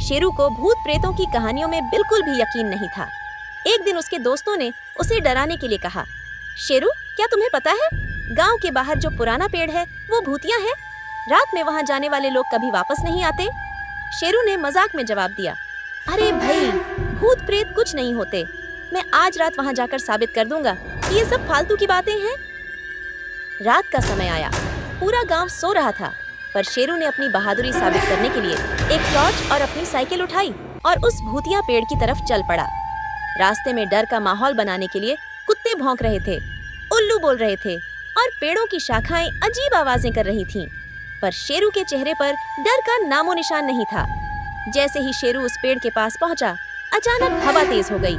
शेरू को भूत प्रेतों की कहानियों में बिल्कुल भी यकीन नहीं था। एक दिन उसके दोस्तों ने उसे डराने के लिए कहा, शेरू, क्या तुम्हें पता है, गांव के बाहर जो पुराना पेड़ है वो भूतिया है। रात में वहां जाने वाले लोग कभी वापस नहीं आते। शेरू ने मजाक में जवाब दिया, अरे भाई, भूत प्रेत कुछ नहीं होते। मैं आज रात वहां जाकर साबित कर दूंगा कि ये सब फालतू की बातें हैं। रात का समय आया। पूरा गांव सो रहा था, पर शेरू ने अपनी बहादुरी साबित करने के लिए एक टॉर्च और अपनी साइकिल उठाई और उस भूतिया पेड़ की तरफ चल पड़ा। रास्ते में डर का माहौल बनाने के लिए कुत्ते भौंक रहे थे, उल्लू बोल रहे थे और पेड़ों की शाखाएं अजीब आवाजें कर रही थीं। पर शेरू के चेहरे पर डर का नामो निशान नहीं था। जैसे ही शेरू उस पेड़ के पास पहुंचा, अचानक हवा तेज हो गई।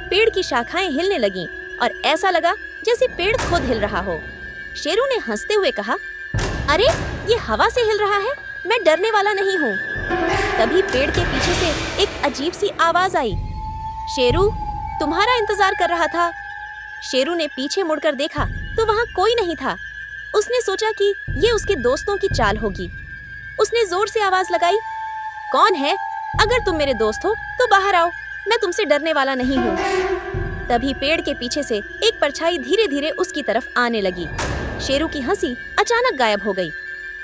पेड़ की शाखाएं हिलने लगीं और ऐसा लगा जैसे पेड़ खुद हिल रहा हो। शेरू ने हंसते हुए कहा, अरे, ये हवा से हिल रहा है, मैं डरने वाला नहीं हूँ। तभी पेड़ के पीछे से एक अजीब सी आवाज आई, शेरू, तुम्हारा इंतजार कर रहा था। शेरू ने पीछे मुड़कर देखा तो वहाँ कोई नहीं था। उसने सोचा कि ये उसके दोस्तों की चाल होगी। उसने जोर से आवाज लगाई, कौन है? अगर तुम मेरे दोस्त हो तो बाहर आओ, मैं तुमसे डरने वाला नहीं हूँ। तभी पेड़ के पीछे से एक परछाई धीरे धीरे उसकी तरफ आने लगी। शेरू की हंसी अचानक गायब हो गई।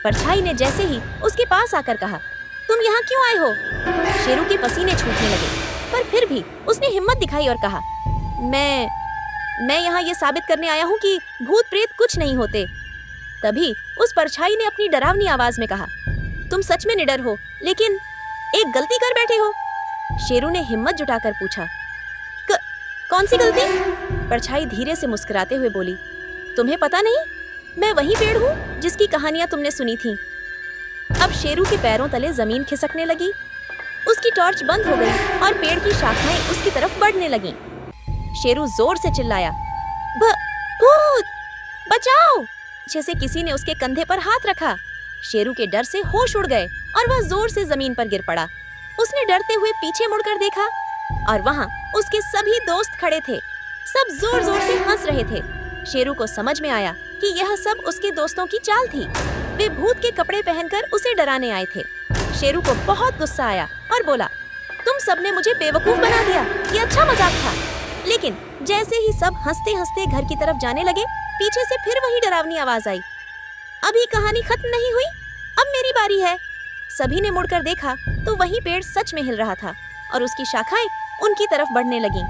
परछाई ने जैसे ही उसके पास आकर कहा, तुम यहाँ क्यों आए हो? शेरू के पसीने छूटने लगे, पर फिर भी उसने हिम्मत दिखाई और कहा, मैं यहाँ ये साबित करने आया हूँ कि भूत प्रेत कुछ नहीं होते। तभी उस परछाई ने अपनी डरावनी आवाज में कहा, तुम सच में निडर हो, लेकिन एक गलती कर बैठे हो। शेरू ने हिम्मत जुटाकर पूछा, कौन सी गलती? परछाई धीरे से मुस्कुराते हुए बोली, तुम्हें पता नहीं, मैं वही पेड़ हूँ जिसकी कहानियां तुमने सुनी थी। अब शेरू के पैरों तले जमीन खिसकने लगी। उसकी टॉर्च बंद हो गई और पेड़ की शाखाएं उसकी तरफ बढ़ने लगीं। शेरू जोर से चिल्लाया, भूत, बचाओ! जैसे किसी ने उसके कंधे पर हाथ रखा। शेरू के डर से होश उड़ गए और वह जोर से जमीन पर गिर पड़ा। उसने डरते हुए पीछे मुड़कर देखा और वहाँ उसके सभी दोस्त खड़े थे। सब जोर जोर से हंस रहे थे। शेरू को समझ में आया कि यह सब उसके दोस्तों की चाल थी। वे भूत के कपड़े पहनकर उसे डराने आए थे। शेरू को बहुत गुस्सा आया और बोला, तुम सबने मुझे बेवकूफ बना दिया, ये अच्छा मजाक था। लेकिन जैसे ही सब हंसते हंसते घर की तरफ जाने लगे, पीछे से फिर वही डरावनी आवाज आई, अभी कहानी खत्म नहीं हुई, अब मेरी बारी है। सभी ने मुड़कर देखा तो वही पेड़ सच में हिल रहा था और उसकी शाखाएं उनकी तरफ बढ़ने लगीं।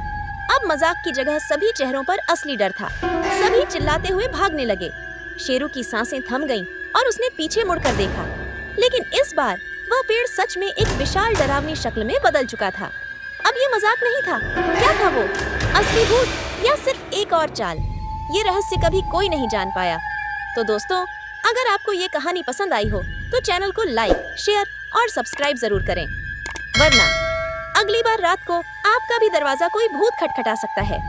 अब मजाक की जगह सभी चेहरों पर असली डर था। सभी चिल्लाते हुए भागने लगे। शेरू की सांसें थम गईं और उसने पीछे मुड़कर देखा, लेकिन इस बार वह पेड़ सच में एक विशाल डरावनी शक्ल में बदल चुका था। अब ये मजाक नहीं था। क्या था वो? असली भूत या सिर्फ एक और चाल? ये रहस्य कभी कोई नहीं जान पाया। तो दोस्तों, अगर आपको ये कहानी पसंद आई हो तो चैनल को लाइक, शेयर और सब्सक्राइब जरूर करें, वरना अगली बार रात को आपका भी दरवाजा कोई भूत खटखटा सकता है।